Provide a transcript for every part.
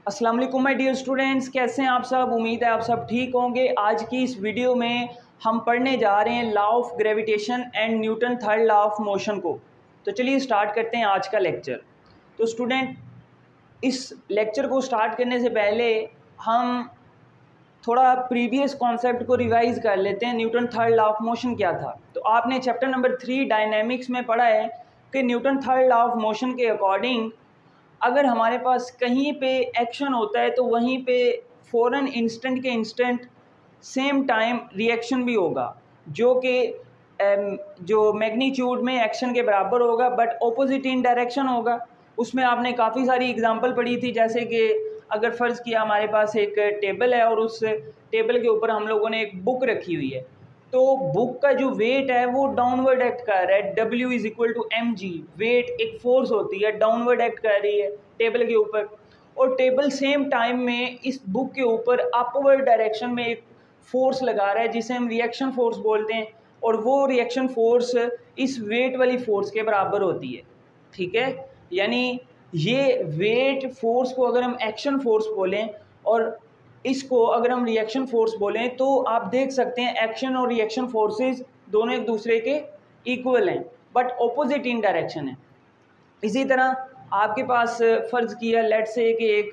अस्सलाम वालेकुम my dear students, कैसे हैं आप सब। उम्मीद है आप सब ठीक होंगे। आज की इस वीडियो में हम पढ़ने जा रहे हैं law of gravitation and Newton third law of motion को। तो चलिए स्टार्ट करते हैं आज का लेक्चर। तो स्टूडेंट, इस लेक्चर को स्टार्ट करने से पहले हम थोड़ा प्रीवियस कॉन्सेप्ट को रिवाइज कर लेते हैं। Newton third law of motion क्या था। तो आपने चैप्टर नंबर 3 डायनेमिक्स में पढ़ा है कि Newton third law of motion के अकॉर्डिंग अगर हमारे पास कहीं पे एक्शन होता है तो वहीं पे फ़ौरन इंस्टेंट के इंस्टेंट सेम टाइम रिएक्शन भी होगा, जो कि जो मैग्नीट्यूड में एक्शन के बराबर होगा बट ऑपोजिट इन डायरेक्शन होगा। उसमें आपने काफ़ी सारी एग्जांपल पढ़ी थी, जैसे कि अगर फ़र्ज़ किया हमारे पास एक टेबल है और उस टेबल के ऊपर हम लोगों ने एक बुक रखी हुई है, तो बुक का जो वेट है वो डाउनवर्ड एक्ट कर रहा है। W is equal to mg। Weight एक फोर्स होती है, डाउनवर्ड एक्ट कर रही है टेबल के ऊपर, और टेबल सेम टाइम में इस बुक के ऊपर अपवर्ड डायरेक्शन में एक फोर्स लगा रहा है जिसे हम रिएक्शन फोर्स बोलते हैं, और वो रिएक्शन फोर्स इस वेट वाली फोर्स के बराबर होती है। ठीक है, यानी ये वेट फोर्स को अगर हम एक्शन फोर्स बोलें और इसको अगर हम रिएक्शन फोर्स बोलें, तो आप देख सकते हैं एक्शन और रिएक्शन फोर्सेस दोनों एक दूसरे के इक्वल हैं बट ऑपोजिट इन डायरेक्शन है। इसी तरह आपके पास फ़र्ज़ किया लेट से कि एक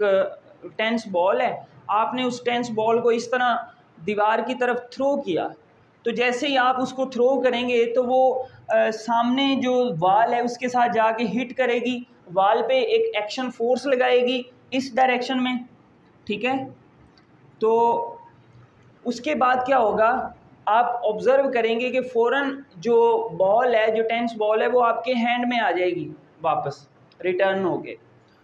टेनिस बॉल है, आपने उस टेनिस बॉल को इस तरह दीवार की तरफ थ्रो किया, तो जैसे ही आप उसको थ्रो करेंगे तो वो सामने जो वाल है उसके साथ जाके हिट करेगी, वाल पे एक एक्शन फोर्स लगाएगी इस डायरेक्शन में। ठीक है, तो उसके बाद क्या होगा, आप ऑब्ज़र्व करेंगे कि फ़ौरन जो बॉल है, जो टेनिस बॉल है, वो आपके हैंड में आ जाएगी वापस रिटर्न होके।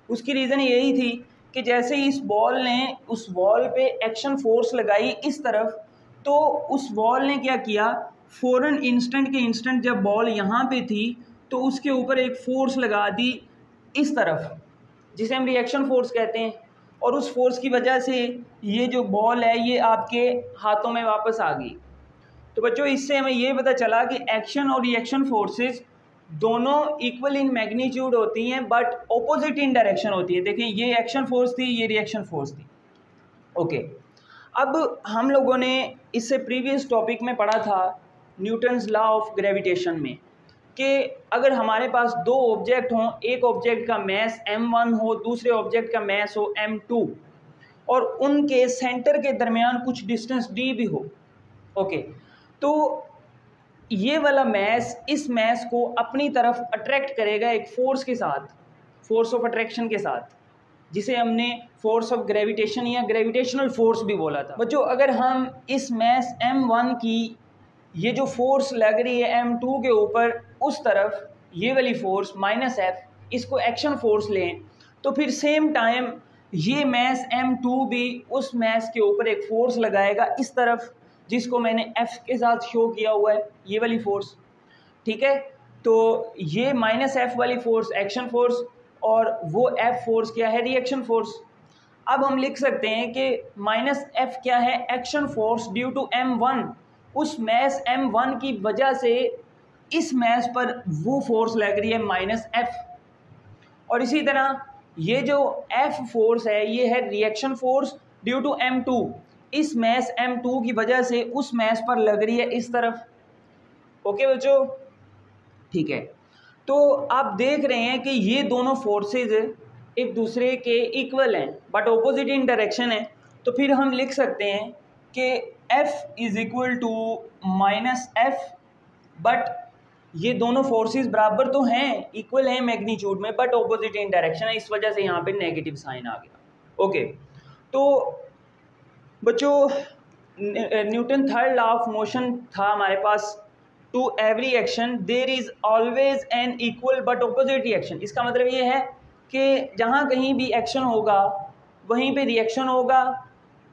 उसकी रीज़न यही थी कि जैसे ही इस बॉल ने उस वॉल पे एक्शन फोर्स लगाई इस तरफ, तो उस बॉल ने क्या किया, फ़ौरन इंस्टेंट के इंस्टेंट जब बॉल यहाँ पे थी तो उसके ऊपर एक फ़ोर्स लगा दी इस तरफ, जिसे हम रिएक्शन फोर्स कहते हैं, और उस फोर्स की वजह से ये जो बॉल है ये आपके हाथों में वापस आ गई। तो बच्चों, इससे हमें ये पता चला कि एक्शन और रिएक्शन फोर्सेस दोनों इक्वल इन मैग्नीट्यूड होती हैं बट ऑपोजिट इन डायरेक्शन होती है। देखिए, ये एक्शन फोर्स थी, ये रिएक्शन फोर्स थी। ओके, अब हम लोगों ने इससे प्रीवियस टॉपिक में पढ़ा था न्यूटन्स लॉ ऑफ ग्रेविटेशन में कि अगर हमारे पास दो ऑब्जेक्ट हों, एक ऑब्जेक्ट का मैस m1 हो, दूसरे ऑब्जेक्ट का मैस हो m2, और उनके सेंटर के दरमियान कुछ डिस्टेंस d भी हो। ओके, तो ये वाला मैस इस मैस को अपनी तरफ अट्रैक्ट करेगा एक फोर्स के साथ, फोर्स ऑफ अट्रैक्शन के साथ, जिसे हमने फोर्स ऑफ ग्रेविटेशन या ग्रेविटेशनल फोर्स भी बोला था। बच्चों, अगर हम इस मैस m1 की ये जो फोर्स लग रही है m2 के ऊपर, उस तरफ ये वाली फोर्स -F, इसको एक्शन फोर्स लें, तो फिर सेम टाइम ये मैस m2 भी उस मैस के ऊपर एक फोर्स लगाएगा इस तरफ, जिसको मैंने F के साथ शो किया हुआ है, ये वाली फोर्स। ठीक है, तो ये -F वाली फोर्स एक्शन फोर्स और वो F फोर्स क्या है, रिएक्शन फोर्स। अब हम लिख सकते हैं कि -F क्या है, action force due to m1, उस मैस m1 की वजह से इस मैस पर वो फोर्स लग रही है -F। और इसी तरह ये जो F फोर्स है ये है reaction force due to m2, इस मैस m2 की वजह से उस मैस पर लग रही है इस तरफ। ओके बच्चों, ठीक है, तो आप देख रहे हैं कि ये दोनों फोर्सेस एक दूसरे के इक्वल हैं बट ऑपोजिट इन डायरेक्शन है। तो फिर हम लिख सकते हैं कि F is equal to -F, but ये दोनों फोर्सेस बराबर तो हैं, इक्वल हैं मैग्नीट्यूड में, बट ऑपोजिट इन डायरेक्शन है, इस वजह से यहाँ पे नेगेटिव साइन आ गया। ओके, तो बच्चों, Newton third law of motion था हमारे पास, to every action there is always an equal but opposite reaction. इसका मतलब ये है कि जहाँ कहीं भी एक्शन होगा वहीं पे रिएक्शन होगा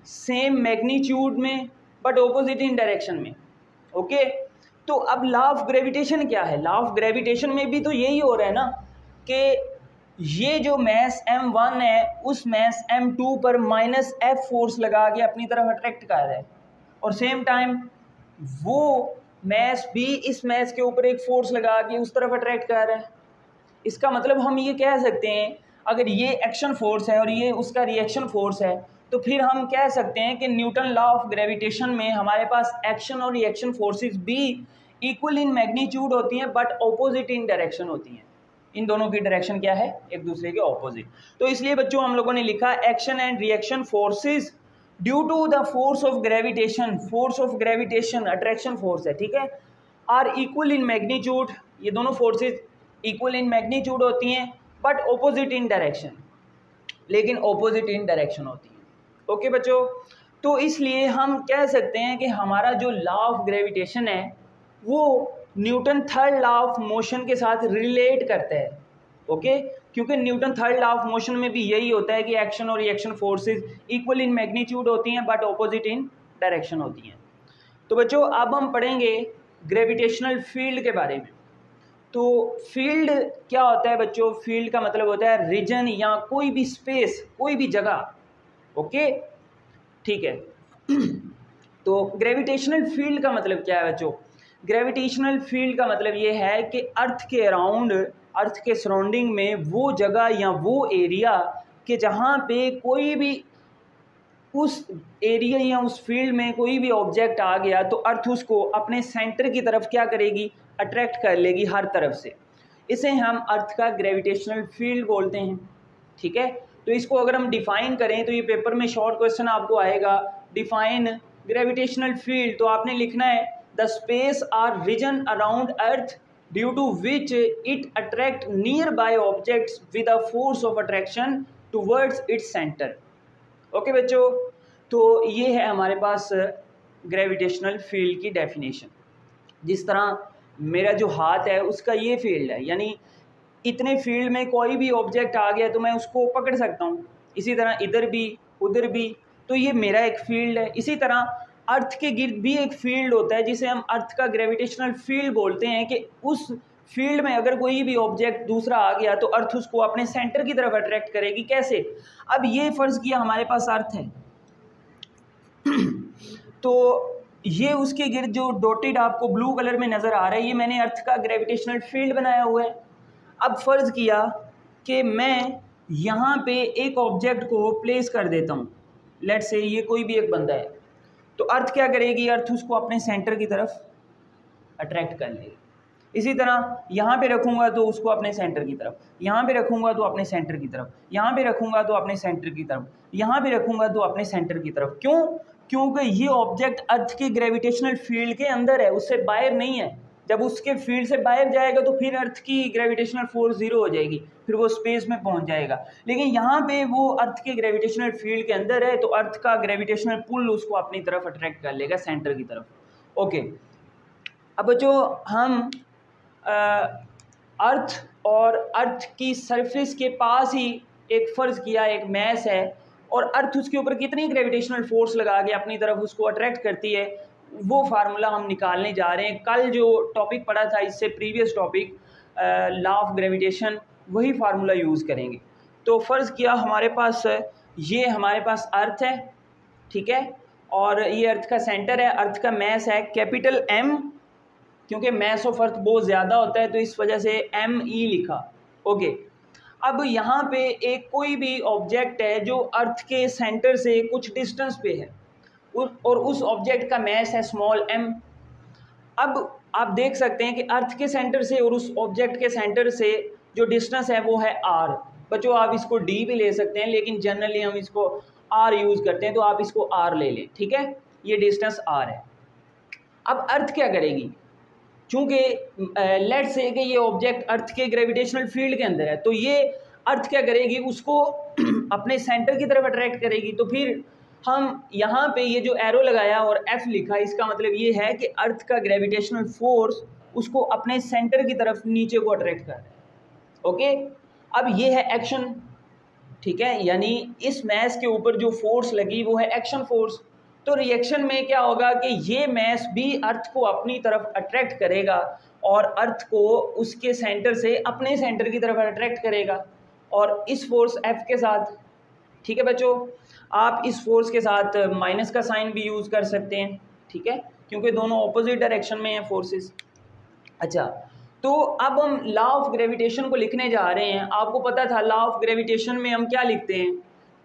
सेम मैग्नीट्यूड में बट ऑपोजिट इन डायरेक्शन में। ओके, तो अब लॉ ऑफ ग्रेविटेशन क्या है, लॉ ऑफ ग्रेविटेशन में भी तो यही हो रहा है ना कि ये जो मैस m1 है उस मैस m2 पर -F फोर्स लगा के अपनी तरफ अट्रैक्ट कर रहा है, और सेम टाइम वो मैस भी इस मैस के ऊपर एक फोर्स लगा के उस तरफ अट्रैक्ट कर रहा है। इसका मतलब हम ये कह सकते हैं, अगर ये एक्शन फोर्स है और ये उसका रिएक्शन फोर्स है, तो फिर हम कह सकते हैं कि न्यूटन लॉ ऑफ ग्रेविटेशन में हमारे पास एक्शन और रिएक्शन फोर्सेस भी इक्वल इन मैग्नीट्यूड होती हैं बट ऑपोजिट इन डायरेक्शन होती हैं। इन दोनों की डायरेक्शन क्या है, एक दूसरे के ऑपोजिट। तो इसलिए बच्चों हम लोगों ने लिखा action and reaction forces due to the force of gravitation attraction force है, ठीक है, आर इक्वल इन मैग्नीट्यूड। ये दोनों फोर्सेस इक्वल इन मैग्नीट्यूड होती हैं बट ऑपोजिट इन डायरेक्शन, लेकिन ऑपोजिट इन डायरेक्शन होती हैं। ओके बच्चों, तो इसलिए हम कह सकते हैं कि हमारा जो लॉ ऑफ ग्रेविटेशन है वो Newton third law of motion के साथ रिलेट करता है। ओके, क्योंकि Newton third law of motion में भी यही होता है कि एक्शन और reaction forces equal in magnitude होती हैं बट ऑपोजिट इन डायरेक्शन होती हैं। तो बच्चों अब हम पढ़ेंगे ग्रेविटेशनल फील्ड के बारे में। तो फील्ड क्या होता है बच्चों? फील्ड का मतलब होता है रीजन या कोई भी स्पेस, कोई भी जगह। ओके, ठीक है। तो ग्रेविटेशनल फील्ड का मतलब क्या है बच्चों? ग्रेविटेशनल फील्ड का मतलब ये है कि अर्थ के अराउंड, अर्थ के सराउंडिंग में वो जगह या वो एरिया कि जहाँ पे कोई भी उस एरिया या उस फील्ड में कोई भी ऑब्जेक्ट आ गया तो अर्थ उसको अपने सेंटर की तरफ क्या करेगी, अट्रैक्ट कर लेगी हर तरफ से। इसे हम अर्थ का ग्रेविटेशनल फील्ड बोलते हैं, ठीक है। तो इसको अगर हम डिफाइन करें तो ये पेपर में शॉर्ट क्वेश्चन आपको आएगा, डिफाइन ग्रेविटेशनल फील्ड। तो आपने लिखना है the space or region around earth due to which it attract nearby objects with a force of attraction towards its centre. Okay बच्चों, तो ये है हमारे पास ग्रेविटेशनल फील्ड की डेफिनेशन। जिस तरह मेरा जो हाथ है उसका ये फील्ड है, यानी इतने फील्ड में कोई भी ऑब्जेक्ट आ गया तो मैं उसको पकड़ सकता हूँ। इसी तरह इधर भी उधर भी, तो ये मेरा एक फील्ड है। इसी तरह अर्थ के गिर्द भी एक फील्ड होता है जिसे हम अर्थ का ग्रेविटेशनल फील्ड बोलते हैं कि उस फील्ड में अगर कोई भी ऑब्जेक्ट दूसरा आ गया तो अर्थ उसको अपने सेंटर की तरफ अट्रैक्ट करेगी। कैसे? अब ये फर्ज किया हमारे पास अर्थ है तो ये उसके गिर्द जो डॉटेड आपको ब्लू कलर में नज़र आ रहा है, ये मैंने अर्थ का ग्रेविटेशनल फील्ड बनाया हुआ है। अब फ़र्ज़ किया कि मैं यहाँ पे एक ऑब्जेक्ट को प्लेस कर देता हूँ, लेट्स से ये कोई भी एक बंदा है, तो अर्थ क्या करेगी, अर्थ उसको अपने सेंटर की तरफ अट्रैक्ट कर लेगी। इसी तरह यहाँ पे रखूँगा तो उसको अपने सेंटर की तरफ, यहाँ पे रखूँगा तो अपने सेंटर की तरफ, यहाँ पे रखूँगा तो अपने सेंटर की तरफ, यहाँ पे रखूँगा तो अपने सेंटर की तरफ। क्यों? क्योंकि ये ऑब्जेक्ट अर्थ के ग्रेविटेशनल फील्ड के अंदर है, उससे बाहर नहीं है। जब उसके फील्ड से बाहर जाएगा तो फिर अर्थ की ग्रेविटेशनल फोर्स ज़ीरो हो जाएगी, फिर वो स्पेस में पहुंच जाएगा। लेकिन यहाँ पे वो अर्थ के ग्रेविटेशनल फील्ड के अंदर है तो अर्थ का ग्रेविटेशनल पुल उसको अपनी तरफ अट्रैक्ट कर लेगा, सेंटर की तरफ। ओके, अब जो हम अर्थ और अर्थ की सरफेस के पास ही एक फ़र्ज़ किया, एक मैस है और अर्थ उसके ऊपर कितनी ग्रेविटेशनल फोर्स लगा के अपनी तरफ उसको अट्रैक्ट करती है, वो फार्मूला हम निकालने जा रहे हैं। कल जो टॉपिक पढ़ा था इससे previous topic law of gravitation, वही फार्मूला यूज़ करेंगे। तो फ़र्ज़ किया हमारे पास ये हमारे पास अर्थ है, ठीक है, और ये अर्थ का सेंटर है, अर्थ का मैस है कैपिटल M, क्योंकि मैस ऑफ अर्थ बहुत ज़्यादा होता है तो इस वजह से ME लिखा। ओके, अब यहाँ पे एक कोई भी ऑब्जेक्ट है जो अर्थ के सेंटर से कुछ डिस्टेंस पे है और उस ऑब्जेक्ट का मैस है स्मॉल m। अब आप देख सकते हैं कि अर्थ के सेंटर से और उस ऑब्जेक्ट के सेंटर से जो डिस्टेंस है वो है r। बच्चों आप इसको d भी ले सकते हैं, लेकिन जनरली हम इसको r यूज़ करते हैं तो आप इसको r ले लें, ठीक है, ये डिस्टेंस r है। अब अर्थ क्या करेगी? चूँकि लेट्स से कि ये ऑब्जेक्ट अर्थ के ग्रेविटेशनल फील्ड के अंदर है तो ये अर्थ क्या करेगी, उसको अपने सेंटर की तरफ अट्रैक्ट करेगी। तो फिर हम यहाँ पे ये जो एरो लगाया और F लिखा, इसका मतलब ये है कि अर्थ का ग्रेविटेशनल फोर्स उसको अपने सेंटर की तरफ नीचे को अट्रैक्ट कर रहा है। ओके, अब ये है एक्शन, ठीक है, यानी इस मैस के ऊपर जो फोर्स लगी वो है एक्शन फोर्स। तो रिएक्शन में क्या होगा कि ये मैस भी अर्थ को अपनी तरफ अट्रैक्ट करेगा और अर्थ को उसके सेंटर से अपने सेंटर की तरफ अट्रैक्ट करेगा और इस फोर्स F के साथ, ठीक है बच्चों, आप इस फोर्स के साथ माइनस का साइन भी यूज़ कर सकते हैं, ठीक है, क्योंकि दोनों ऑपोजिट डायरेक्शन में हैं फोर्सेस। अच्छा, तो अब हम लॉ ऑफ ग्रेविटेशन को लिखने जा रहे हैं। आपको पता था लॉ ऑफ ग्रेविटेशन में हम क्या लिखते हैं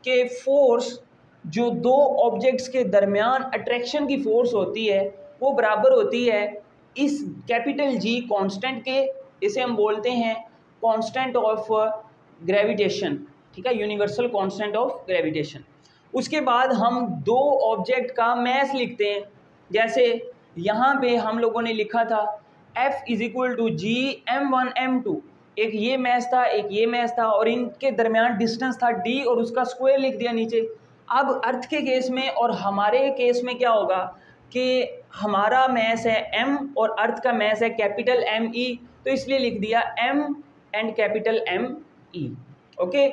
कि फोर्स जो दो ऑब्जेक्ट्स के दरमियान अट्रैक्शन की फोर्स होती है वो बराबर होती है इस कैपिटल जी कांस्टेंट के, इसे हम बोलते हैं कांस्टेंट ऑफ ग्रेविटेशन, ठीक है, यूनिवर्सल कांस्टेंट ऑफ ग्रेविटेशन। उसके बाद हम दो ऑब्जेक्ट का मैस लिखते हैं। जैसे यहाँ पे हम लोगों ने लिखा था F is equal to G m1 m2, एक ये मैच था एक ये मैच था और इनके दरमियान डिस्टेंस था d और उसका स्क्वायर लिख दिया नीचे। अब अर्थ के केस में और हमारे केस में क्या होगा कि हमारा मैस है m और अर्थ का मैस है कैपिटल M E, तो इसलिए लिख दिया m and capital M E। Okay,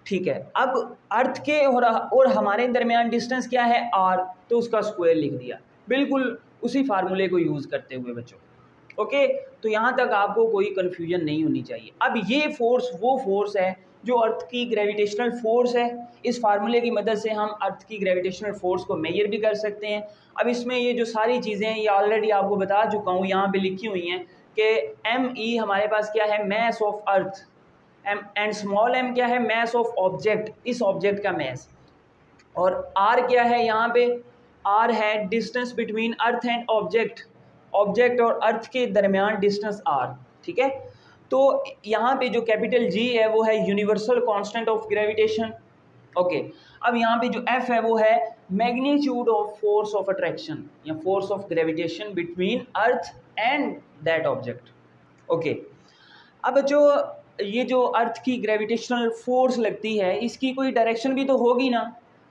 ठीक है। अब अर्थ के और हमारे दरमियान डिस्टेंस क्या है r, तो उसका स्क्वायर लिख दिया, बिल्कुल उसी फार्मूले को यूज़ करते हुए बच्चों। ओके, तो यहाँ तक आपको कोई कन्फ्यूजन नहीं होनी चाहिए। अब ये फोर्स वो फोर्स है जो अर्थ की ग्रेविटेशनल फोर्स है। इस फार्मूले की मदद से हम अर्थ की ग्रेविटेशनल फोर्स को मेजर भी कर सकते हैं। अब इसमें ये जो सारी चीज़ें हैं ये ऑलरेडी आपको बता चुका हूँ, यहाँ पे लिखी हुई हैं कि ME हमारे पास क्या है, mass of earth, and small m क्या है, मैस ऑफ ऑब्जेक्ट, इस ऑब्जेक्ट का मैस, और r क्या है, यहाँ पे r है distance between earth and object, object और अर्थ के दरमियान डिस्टेंस r, ठीक है। तो यहाँ पे जो कैपिटल G है वो है universal constant of gravitation. Okay, अब यहाँ पे जो F है वो है magnitude of force of attraction या force of gravitation between earth and that object. Okay, अब जो ये जो अर्थ की ग्रेविटेशनल फोर्स लगती है इसकी कोई डायरेक्शन भी तो होगी ना,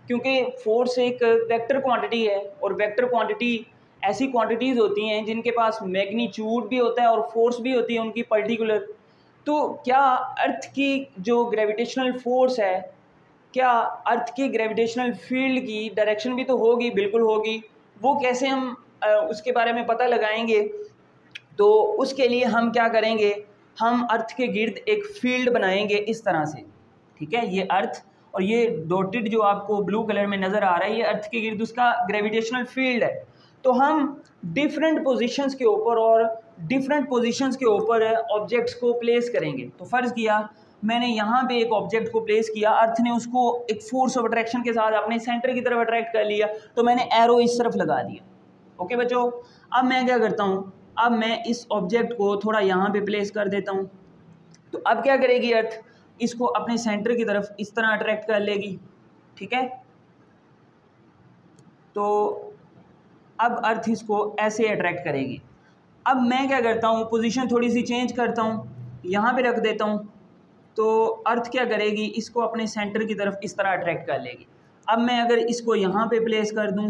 क्योंकि फोर्स एक वेक्टर क्वांटिटी है और वेक्टर क्वांटिटी ऐसी क्वांटिटीज़ होती हैं जिनके पास मैग्नीट्यूड भी होता है और फोर्स भी होती है उनकी पर्टिकुलर। तो क्या अर्थ की जो ग्रेविटेशनल फोर्स है, क्या अर्थ की ग्रेविटेशनल फील्ड की डायरेक्शन भी तो होगी? बिल्कुल होगी। वो कैसे हम उसके बारे में पता लगाएंगे? तो उसके लिए हम क्या करेंगे, हम अर्थ के गिर्द एक फील्ड बनाएंगे इस तरह से, ठीक है। ये अर्थ और ये डॉटेड जो आपको ब्लू कलर में नज़र आ रहा है ये अर्थ के गिर्द उसका ग्रेविटेशनल फील्ड है। तो हम डिफरेंट पोजीशंस के ऊपर और डिफरेंट पोजीशंस के ऊपर ऑब्जेक्ट्स को प्लेस करेंगे। तो फ़र्ज़ किया मैंने यहाँ पे एक ऑब्जेक्ट को प्लेस किया, अर्थ ने उसको एक फोर्स ऑफ अट्रैक्शन के साथ अपने सेंटर की तरफ अट्रैक्ट कर लिया, तो मैंने एरो इस तरफ लगा दिया। ओके बच्चों, अब मैं क्या करता हूँ, अब मैं इस ऑब्जेक्ट को थोड़ा यहाँ पे प्लेस कर देता हूँ। तो अब क्या करेगी अर्थ, इसको अपने सेंटर की तरफ इस तरह अट्रैक्ट कर लेगी, ठीक है। तो अब अर्थ इसको ऐसे अट्रैक्ट करेगी। अब मैं क्या करता हूँ, पोजीशन थोड़ी सी चेंज करता हूँ, यहाँ पे रख देता हूँ, तो अर्थ क्या करेगी, इसको अपने सेंटर की तरफ इस तरह अट्रैक्ट कर लेगी। अब मैं अगर इसको यहाँ पे प्लेस कर दूँ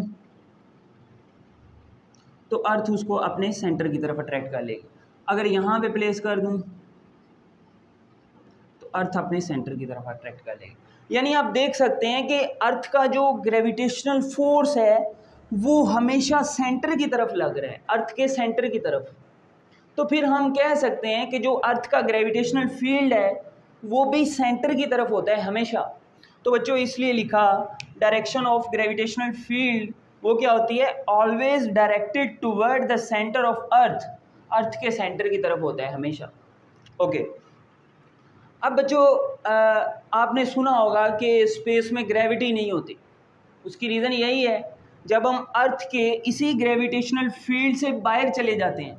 तो अर्थ उसको अपने सेंटर की तरफ अट्रैक्ट कर लेगी। अगर यहाँ पे प्लेस कर दूँ तो अर्थ अपने सेंटर की तरफ अट्रैक्ट कर लेगी। यानी आप देख सकते हैं कि अर्थ का जो ग्रेविटेशनल फोर्स है वो हमेशा सेंटर की तरफ लग रहा है, अर्थ के सेंटर की तरफ। तो फिर हम कह सकते हैं कि जो अर्थ का ग्रेविटेशनल फील्ड है वो भी सेंटर की तरफ होता है हमेशा। तो बच्चों इसलिए लिखा डायरेक्शन ऑफ ग्रेविटेशनल फील्ड वो क्या होती है, always directed toward the centre of earth, earth के सेंटर की तरफ होता है हमेशा। ओके, अब बच्चों आपने सुना होगा कि स्पेस में ग्रेविटी नहीं होती। उसकी रीज़न यही है, जब हम अर्थ के इसी ग्रेविटेशनल फील्ड से बाहर चले जाते हैं,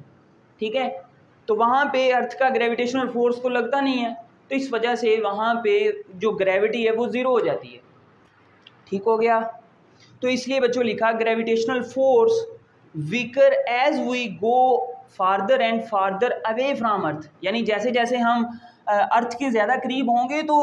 ठीक है, तो वहाँ पे अर्थ का ग्रेविटेशनल फोर्स तो लगता नहीं है, तो इस वजह से वहाँ पे जो ग्रेविटी है वो ज़ीरो हो जाती है। ठीक हो गया। तो इसलिए बच्चों लिखा gravitational force weaker as we go farther and farther away from earth, यानी जैसे जैसे हम अर्थ के ज़्यादा करीब होंगे तो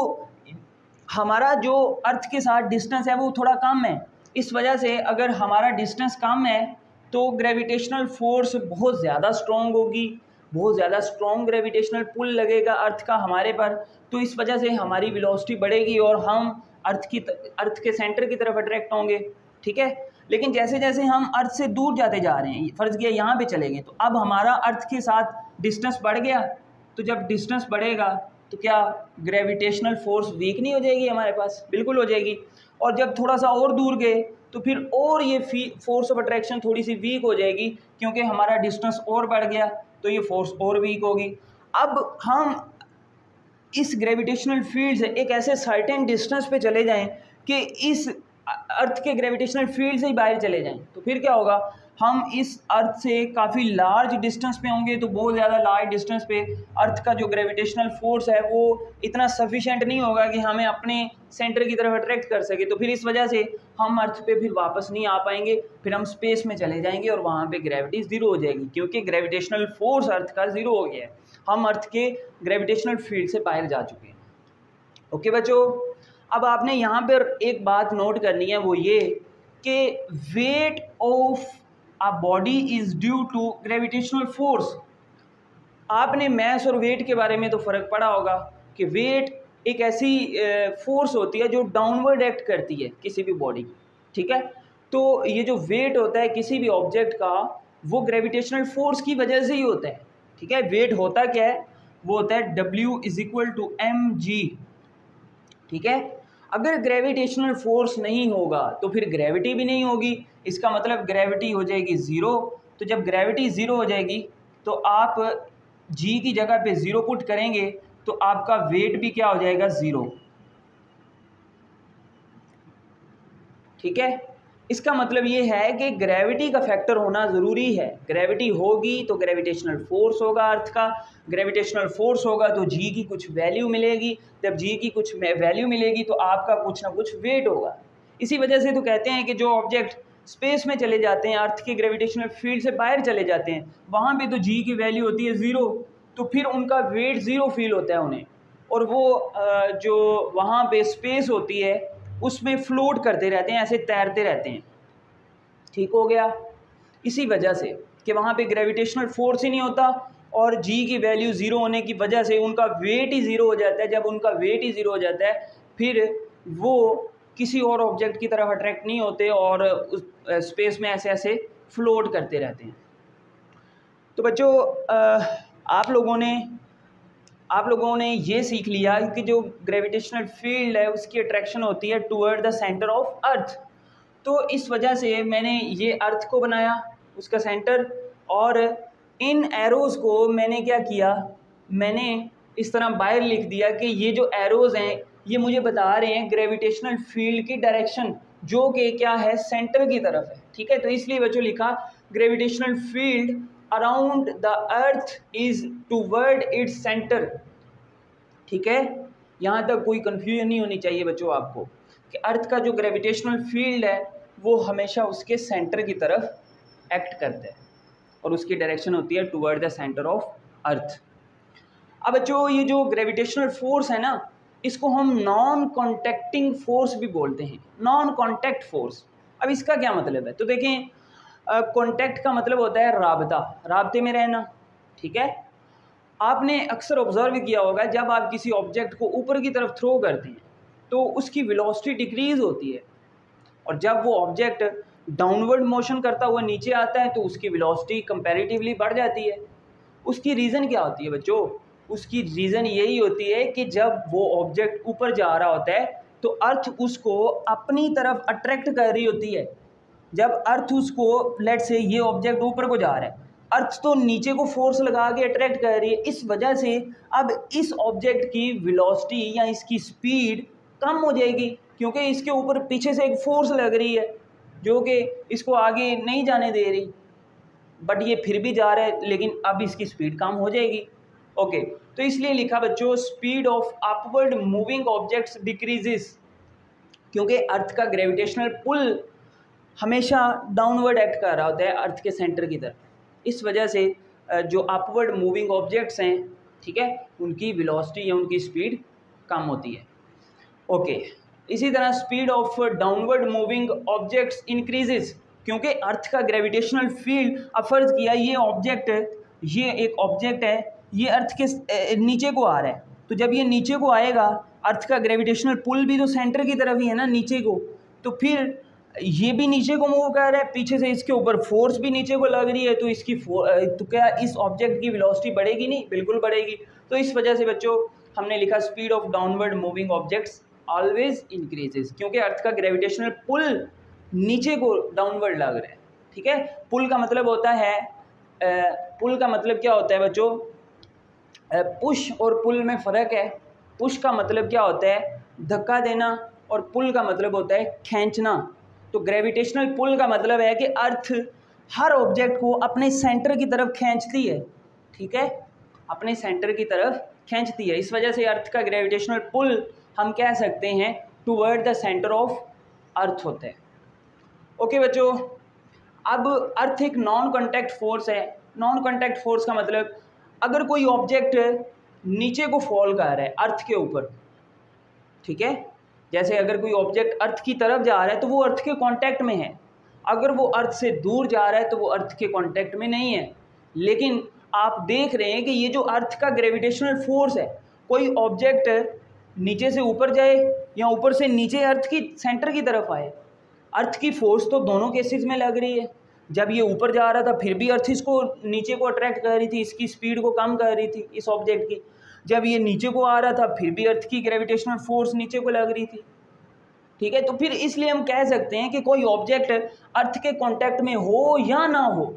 हमारा जो अर्थ के साथ डिस्टेंस है वो थोड़ा कम है। इस वजह से अगर हमारा डिस्टेंस कम है तो ग्रेविटेशनल फोर्स बहुत ज़्यादा स्ट्रॉन्ग होगी, बहुत ज़्यादा स्ट्रॉन्ग ग्रेविटेशनल पुल लगेगा अर्थ का हमारे पर, तो इस वजह से हमारी वेलोसिटी बढ़ेगी और हम अर्थ के सेंटर की तरफ अट्रैक्ट होंगे, ठीक है। लेकिन जैसे जैसे हम अर्थ से दूर जाते जा रहे हैं, फ़र्ज़ किया यहाँ पे चले गए, तो अब हमारा अर्थ के साथ डिस्टेंस बढ़ गया, तो जब डिस्टेंस बढ़ेगा तो क्या ग्रेविटेशनल फोर्स वीक नहीं हो जाएगी हमारे पास? बिल्कुल हो जाएगी। और जब थोड़ा सा और दूर गए तो फिर और ये फोर्स ऑफ अट्रैक्शन थोड़ी सी वीक हो जाएगी, क्योंकि हमारा डिस्टेंस और बढ़ गया, तो ये फोर्स और वीक होगी। अब हम इस ग्रेविटेशनल फील्ड से एक ऐसे सर्टेन डिस्टेंस पे चले जाएं कि इस अर्थ के ग्रेविटेशनल फील्ड से ही बाहर चले जाएं, तो फिर क्या होगा, हम इस अर्थ से काफ़ी लार्ज डिस्टेंस पे होंगे। तो बहुत ज़्यादा लार्ज डिस्टेंस पे अर्थ का जो ग्रेविटेशनल फोर्स है वो इतना सफिशेंट नहीं होगा कि हमें अपने सेंटर की तरफ अट्रैक्ट कर सके। तो फिर इस वजह से हम अर्थ पे फिर वापस नहीं आ पाएंगे, फिर हम स्पेस में चले जाएंगे और वहाँ पे ग्रेविटी ज़ीरो हो जाएगी, क्योंकि ग्रेविटेशनल फोर्स अर्थ का ज़ीरो हो गया है, हम अर्थ के ग्रेविटेशनल फील्ड से बाहर जा चुके हैं। ओके बच्चों, अब आपने यहाँ पर एक बात नोट करनी है, वो ये कि weight of a body is due to gravitational force. आपने मैस और वेट के बारे में तो फ़र्क पड़ा होगा कि वेट एक ऐसी फोर्स होती है जो डाउनवर्ड एक्ट करती है किसी भी बॉडी की, ठीक है। तो ये जो वेट होता है किसी भी ऑब्जेक्ट का, वो ग्रेविटेशनल फोर्स की वजह से ही होता है, ठीक है। वेट होता क्या है, वो होता है W = mg, ठीक है। अगर ग्रेविटेशनल फोर्स नहीं होगा तो फिर ग्रेविटी भी नहीं होगी, इसका मतलब ग्रेविटी हो जाएगी ज़ीरो। तो जब ग्रेविटी ज़ीरो हो जाएगी तो आप g की जगह पे ज़ीरो पुट करेंगे तो आपका वेट भी क्या हो जाएगा, ज़ीरो, ठीक है। इसका मतलब ये है कि ग्रेविटी का फैक्टर होना ज़रूरी है। ग्रेविटी होगी तो ग्रेविटेशनल फोर्स होगा अर्थ का, ग्रेविटेशनल फोर्स होगा तो जी की कुछ वैल्यू मिलेगी, जब जी की कुछ वैल्यू मिलेगी तो आपका कुछ ना कुछ वेट होगा। इसी वजह से तो कहते हैं कि जो ऑब्जेक्ट स्पेस में चले जाते हैं, अर्थ के ग्रेविटेशनल फील्ड से बाहर चले जाते हैं, वहाँ पे तो जी की वैल्यू होती है ज़ीरो, तो फिर उनका वेट ज़ीरो फील होता है उन्हें, और वो जो वहाँ पे स्पेस होती है उसमें फ्लोट करते रहते हैं, ऐसे तैरते रहते हैं, ठीक हो गया। इसी वजह से कि वहाँ पे ग्रेविटेशनल फोर्स ही नहीं होता और जी की वैल्यू ज़ीरो होने की वजह से उनका वेट ही ज़ीरो हो जाता है। जब उनका वेट ही ज़ीरो हो जाता है फिर वो किसी और ऑब्जेक्ट की तरफ अट्रैक्ट नहीं होते और उस स्पेस में ऐसे ऐसे फ्लोट करते रहते हैं। तो बच्चों आप लोगों ने ये सीख लिया कि जो ग्रेविटेशनल फील्ड है उसकी अट्रैक्शन होती है टुवर्ड द सेंटर ऑफ अर्थ। तो इस वजह से मैंने ये अर्थ को बनाया, उसका सेंटर, और इन एरोज़ को मैंने क्या किया, मैंने इस तरह बाहर लिख दिया कि ये जो एरोज़ हैं ये मुझे बता रहे हैं ग्रेविटेशनल फील्ड की डायरेक्शन, जो कि क्या है, सेंटर की तरफ है, ठीक है। तो इसलिए बच्चों लिखा gravitational field around the earth is toward its centre, ठीक है। यहाँ तक कोई कन्फ्यूजन नहीं होनी चाहिए बच्चों आपको कि अर्थ का जो ग्रेविटेशनल फील्ड है वो हमेशा उसके सेंटर की तरफ एक्ट करता है और उसकी डायरेक्शन होती है टूवर्ड द सेंटर ऑफ अर्थ। अब बच्चों ये जो ग्रेविटेशनल फोर्स है ना, इसको हम नॉन कॉन्टैक्टिंग फोर्स भी बोलते हैं, नॉन कॉन्टैक्ट फोर्स। अब इसका क्या मतलब है, तो देखें, कॉन्टैक्ट का मतलब होता है राबता, राबते में रहना, ठीक है। आपने अक्सर ऑब्जर्व किया होगा जब आप किसी ऑब्जेक्ट को ऊपर की तरफ थ्रो करते हैं तो उसकी वेलोसिटी डिक्रीज़ होती है, और जब वो ऑब्जेक्ट डाउनवर्ड मोशन करता हुआ नीचे आता है तो उसकी वेलोसिटी कंपैरेटिवली बढ़ जाती है। उसकी रीज़न क्या होती है बच्चों, उसकी रीज़न यही होती है कि जब वो ऑब्जेक्ट ऊपर जा रहा होता है तो अर्थ उसको अपनी तरफ अट्रैक्ट कर रही होती है। जब अर्थ उसको, लेट से ये ऑब्जेक्ट ऊपर को जा रहा है, अर्थ तो नीचे को फोर्स लगा के अट्रैक्ट कर रही है, इस वजह से अब इस ऑब्जेक्ट की वेलोसिटी या इसकी स्पीड कम हो जाएगी, क्योंकि इसके ऊपर पीछे से एक फोर्स लग रही है जो कि इसको आगे नहीं जाने दे रही, बट ये फिर भी जा रहा है, लेकिन अब इसकी स्पीड कम हो जाएगी। ओके, तो इसलिए लिखा बच्चों speed of upward moving objects decreases, क्योंकि अर्थ का ग्रेविटेशनल पुल हमेशा डाउनवर्ड एक्ट कर रहा होता है अर्थ के सेंटर की तरफ। इस वजह से जो अपवर्ड मूविंग ऑब्जेक्ट्स हैं, ठीक है, उनकी वेलोसिटी या उनकी स्पीड कम होती है। ओके, इसी तरह speed of downward moving objects increases, क्योंकि अर्थ का ग्रेविटेशनल फील्ड, अब फर्ज किया ये एक ऑब्जेक्ट है, ये अर्थ के नीचे को आ रहा है, तो जब ये नीचे को आएगा अर्थ का ग्रेविटेशनल पुल भी तो सेंटर की तरफ ही है ना, नीचे को, तो फिर ये भी नीचे को मूव कर रहा है, पीछे से इसके ऊपर फोर्स भी नीचे को लग रही है, तो इसकी तो क्या इस ऑब्जेक्ट की वेलोसिटी बढ़ेगी नहीं, बिल्कुल बढ़ेगी। तो इस वजह से बच्चों हमने लिखा speed of downward moving objects always increases, क्योंकि अर्थ का ग्रेविटेशनल पुल नीचे को डाउनवर्ड लग रहा है, ठीक है। पुल का मतलब होता है पुल का मतलब क्या होता है बच्चों? पुश और पुल में फ़र्क है। पुश का मतलब क्या होता है? धक्का देना, और पुल का मतलब होता है खींचना। तो ग्रेविटेशनल पुल का मतलब है कि अर्थ हर ऑब्जेक्ट को अपने सेंटर की तरफ खींचती है, ठीक है, अपने सेंटर की तरफ खींचती है। इस वजह से अर्थ का ग्रेविटेशनल पुल हम कह सकते हैं टुवर्ड द सेंटर ऑफ अर्थ होता है। ओके बच्चों, अब अर्थ एक नॉन कॉन्टैक्ट फोर्स है। नॉन कॉन्टैक्ट फोर्स का मतलब अगर कोई ऑब्जेक्ट नीचे को फॉल कर रहा है अर्थ के ऊपर, ठीक है, जैसे अगर कोई ऑब्जेक्ट अर्थ की तरफ जा रहा है तो वो अर्थ के कांटेक्ट में है, अगर वो अर्थ से दूर जा रहा है तो वो अर्थ के कांटेक्ट में नहीं है। लेकिन आप देख रहे हैं कि ये जो अर्थ का ग्रेविटेशनल फोर्स है, कोई ऑब्जेक्ट नीचे से ऊपर जाए या ऊपर से नीचे अर्थ की सेंटर की तरफ आए, अर्थ की फोर्स तो दोनों केसेस में लग रही है। जब ये ऊपर जा रहा था फिर भी अर्थ इसको नीचे को अट्रैक्ट कर रही थी, इसकी स्पीड को कम कर रही थी इस ऑब्जेक्ट की। जब ये नीचे को आ रहा था फिर भी अर्थ की ग्रेविटेशनल फोर्स नीचे को लग रही थी, ठीक है। तो फिर इसलिए हम कह सकते हैं कि कोई ऑब्जेक्ट अर्थ के कांटेक्ट में हो या ना हो,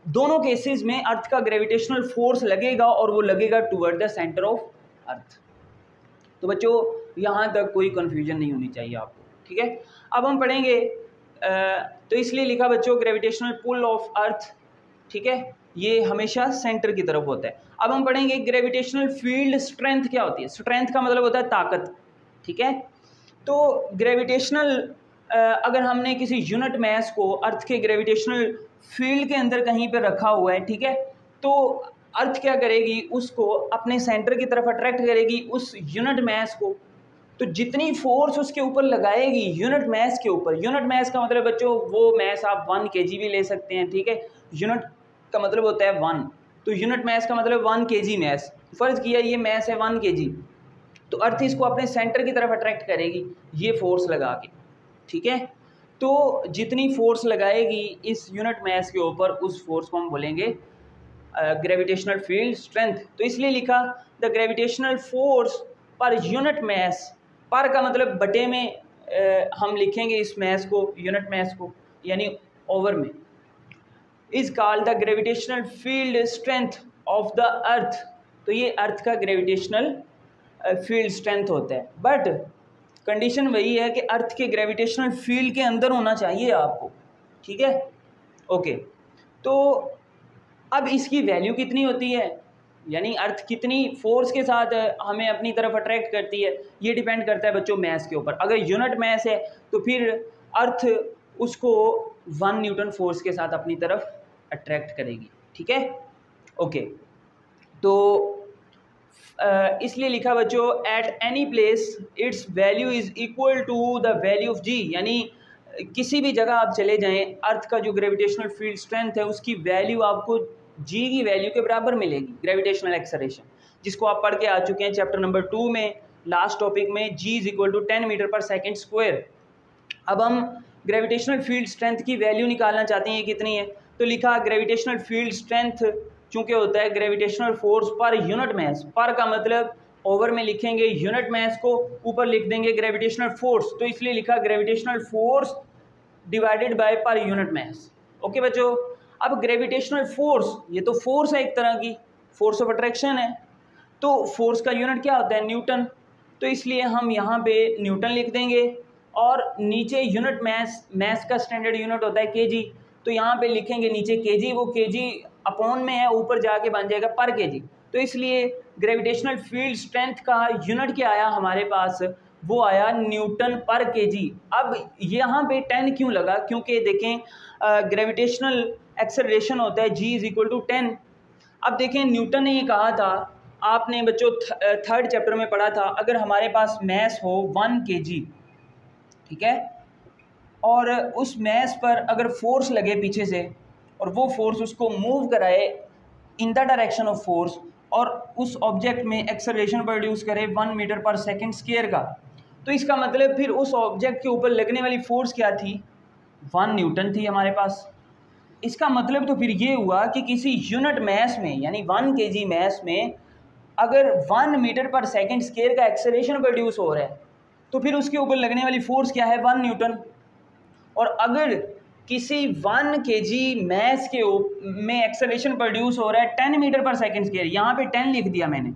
दोनों केसेस में अर्थ का ग्रेविटेशनल फोर्स लगेगा और वो लगेगा टुवर्ड द सेंटर ऑफ अर्थ। तो बच्चों यहाँ तक कोई कंफ्यूजन नहीं होनी चाहिए आपको, ठीक है। अब हम पढ़ेंगे तो इसलिए लिखा बच्चों ग्रेविटेशनल पुल ऑफ अर्थ, ठीक है, ये हमेशा सेंटर की तरफ होता है। अब हम पढ़ेंगे ग्रेविटेशनल फील्ड स्ट्रेंथ क्या होती है। स्ट्रेंथ का मतलब होता है ताकत, ठीक है। तो ग्रेविटेशनल अगर हमने किसी यूनिट मास को अर्थ के ग्रेविटेशनल फील्ड के अंदर कहीं पर रखा हुआ है, ठीक है, तो अर्थ क्या करेगी, उसको अपने सेंटर की तरफ अट्रैक्ट करेगी उस यूनिट मास को। तो जितनी फोर्स उसके ऊपर लगाएगी यूनिट मास के ऊपर, यूनिट मास का मतलब बच्चों वो मास आप 1 kg भी ले सकते हैं, ठीक है, यूनिट का मतलब होता है 1, तो यूनिट मास का मतलब 1 kg मास। फर्ज किया ये मास है 1 kg, तो अर्थ इसको अपने सेंटर की तरफ अट्रैक्ट करेगी ये फोर्स लगा के, ठीक है। तो जितनी फोर्स लगाएगी इस यूनिट मास के ऊपर उस फोर्स को हम बोलेंगे ग्रेविटेशनल फील्ड स्ट्रेंथ। तो इसलिए लिखा the gravitational force per unit mass, पर का मतलब बटे में हम लिखेंगे इस मास को, यूनिट मास को, यानी ओवर में, is called the gravitational field strength of the earth. तो ये अर्थ का ग्रेविटेशनल फील्ड स्ट्रेंथ होता है, बट कंडीशन वही है कि अर्थ के ग्रेविटेशनल फील्ड के अंदर होना चाहिए आपको, ठीक है। ओके, तो अब इसकी वैल्यू कितनी होती है, यानी अर्थ कितनी फोर्स के साथ हमें अपनी तरफ अट्रैक्ट करती है, ये डिपेंड करता है बच्चों मास के ऊपर। अगर यूनिट मास है तो फिर अर्थ उसको 1 न्यूटन फोर्स के साथ अपनी तरफ अट्रैक्ट करेगी, ठीक है। ओके, तो इसलिए लिखा बच्चों at any place its value is equal to the value of g, यानी किसी भी जगह आप चले जाएं अर्थ का जो ग्रेविटेशनल फील्ड स्ट्रेंथ है उसकी वैल्यू आपको जी की वैल्यू के बराबर मिलेगी, ग्रेविटेशनल एक्सेलरेशन, जिसको आप पढ़ के आ चुके हैं चैप्टर नंबर 2 में, लास्ट टॉपिक में, जी इज इक्वल टू 10 मीटर पर सेकेंड स्क्वायर। अब हम ग्रेविटेशनल फील्ड स्ट्रेंथ की वैल्यू निकालना चाहते हैं, ये कितनी है, तो लिखा ग्रेविटेशनल फील्ड स्ट्रेंथ चूँकि होता है gravitational force per unit mass, पर का मतलब ओवर में लिखेंगे यूनिट मास को, ऊपर लिख देंगे ग्रेविटेशनल फोर्स, तो इसलिए लिखा gravitational force divided by per unit mass. Okay बच्चों, अब ग्रेविटेशनल फोर्स, ये तो फोर्स है एक तरह की, फोर्स ऑफ अट्रैक्शन है, तो फोर्स का यूनिट क्या होता है, न्यूटन, तो इसलिए हम यहाँ पे न्यूटन लिख देंगे, और नीचे यूनिट मास, मास का स्टैंडर्ड यूनिट होता है केजी, तो यहाँ पे लिखेंगे नीचे केजी, वो केजी अपॉन में है, ऊपर जाके बन जाएगा पर केजी। तो इसलिए ग्रेविटेशनल फील्ड स्ट्रेंथ का यूनिट क्या आया हमारे पास, वो आया न्यूटन पर केजी। अब यहाँ पे 10 क्यों लगा, क्योंकि देखें ग्रेविटेशनल एक्सेलरेशन होता है जी इज इक्वल टू 10। अब देखें न्यूटन ने ये कहा था, आपने बच्चों 3rd चैप्टर में पढ़ा था, अगर हमारे पास मास हो 1 kg, ठीक है, और उस मास पर अगर फोर्स लगे पीछे से और वो फोर्स उसको मूव कराए in the direction of force और उस ऑब्जेक्ट में एक्सेलरेशन प्रोड्यूस करे 1 मीटर पर सेकेंड स्क्वायर का, तो इसका मतलब फिर उस ऑब्जेक्ट के ऊपर लगने वाली फोर्स क्या थी, 1 न्यूटन थी हमारे पास। इसका मतलब तो फिर ये हुआ कि किसी यूनिट मास में, यानी 1 kg मास में अगर 1 मीटर पर सेकेंड स्क्वायर का एक्सेलरेशन प्रोड्यूस हो रहा है तो फिर उसके ऊपर लगने वाली फोर्स क्या है, 1 न्यूटन। और अगर किसी 1 kg मैस के में एक्सेलरेशन प्रोड्यूस हो रहा है 10 मीटर पर सेकेंड स्क्वायर, यहाँ पे 10 लिख दिया मैंने,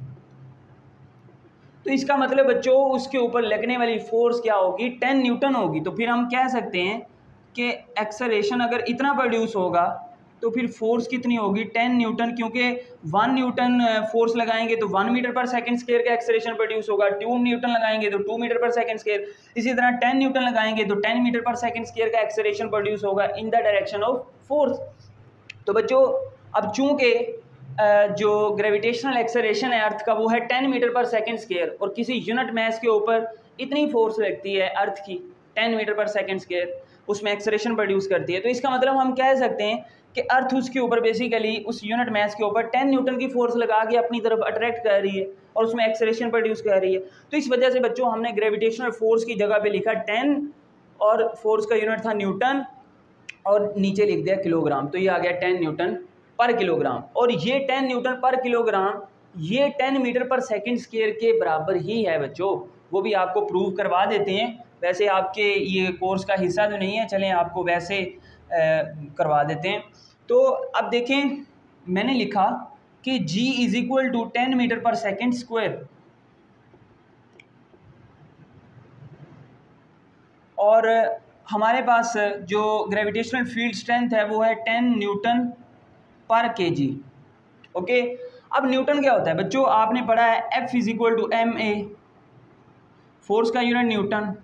तो इसका मतलब बच्चों उसके ऊपर लगने वाली फोर्स क्या होगी, 10 न्यूटन होगी। तो फिर हम कह सकते हैं कि एक्सेलरेशन अगर इतना प्रोड्यूस होगा तो फिर फोर्स कितनी होगी, 10 न्यूटन, क्योंकि 1 न्यूटन फोर्स लगाएंगे तो 1 मीटर पर सेकंड स्क्वायर का एक्सेलरेशन प्रोड्यूस होगा, 2 न्यूटन लगाएंगे तो 2 मीटर पर सेकंड स्क्वायर, इसी तरह 10 न्यूटन लगाएंगे तो 10 मीटर पर सेकंड स्क्वायर का एक्सेलरेशन प्रोड्यूस होगा in the direction of force. तो बच्चों अब चूंकि जो ग्रेविटेशनल एक्सेलरेशन है अर्थ का वो है 10 मीटर पर सेकंड स्क्वायर, और किसी यूनिट मास के ऊपर इतनी फोर्स लगती है अर्थ की 10 मीटर पर सेकंड स्क्वायर, उसमें एक्सेलरेशन प्रोड्यूस करती है। तो इसका मतलब हम कह सकते हैं कि अर्थ उसके ऊपर बेसिकली उस यूनिट मास के ऊपर 10 न्यूटन की फोर्स लगा के अपनी तरफ अट्रैक्ट कर रही है और उसमें एक्सेलरेशन प्रोड्यूस कर रही है। तो इस वजह से बच्चों हमने ग्रेविटेशनल फोर्स की जगह पे लिखा 10 और फोर्स का यूनिट था न्यूटन और नीचे लिख दिया किलोग्राम, तो ये आ गया 10 न्यूटन पर किलोग्राम। और ये 10 न्यूटन पर किलोग्राम ये 10 मीटर पर सेकंड स्क्वायर के बराबर ही है बच्चों, वो भी आपको प्रूव करवा देते हैं। वैसे आपके ये कोर्स का हिस्सा तो नहीं है, चलें आपको वैसे करवा देते हैं। तो अब देखें मैंने लिखा कि G is equal to 10 metre per second square, और हमारे पास जो ग्रेविटेशनल फील्ड स्ट्रेंथ है वो है 10 न्यूटन पर केजी। ओके, अब न्यूटन क्या होता है बच्चों, आपने पढ़ा है F is equal to MA, force का यूनिट न्यूटन,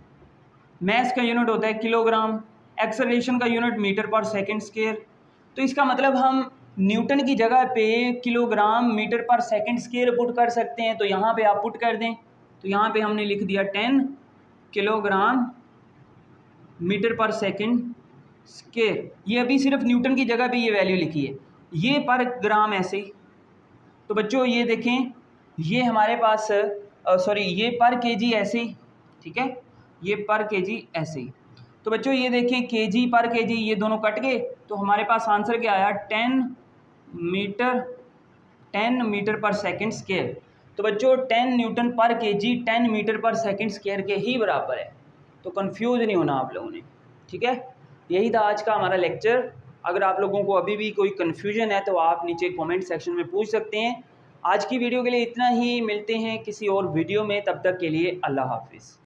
मैस का यूनिट होता है किलोग्राम, एक्सेलरेशन का unit metre per second square. तो इसका मतलब हम न्यूटन की जगह पे kilogram metre per second square put कर सकते हैं। तो यहाँ पे आप पुट कर दें, तो यहाँ पे हमने लिख दिया 10 kilogram metre per second square. ये अभी सिर्फ न्यूटन की जगह पे ये वैल्यू लिखी है, ये पर ग्राम ऐसे ही। तो बच्चों ये देखें, ये हमारे पास ये पर केजी ऐसे ही, ठीक है, ये पर केजी ऐसे ही। तो बच्चों ये देखें केजी पर केजी ये दोनों कट गए, तो हमारे पास आंसर क्या आया, 10 मीटर पर सेकंड स्क्वायर। तो बच्चों 10 न्यूटन पर KG 10 metre per second square के ही बराबर है, तो कंफ्यूज नहीं होना आप लोगों ने, ठीक है। यही था आज का हमारा लेक्चर। अगर आप लोगों को अभी भी कोई कन्फ्यूजन है तो आप नीचे कमेंट सेक्शन में पूछ सकते हैं। आज की वीडियो के लिए इतना ही, मिलते हैं किसी और वीडियो में, तब तक के लिए अल्लाह हाफिज़।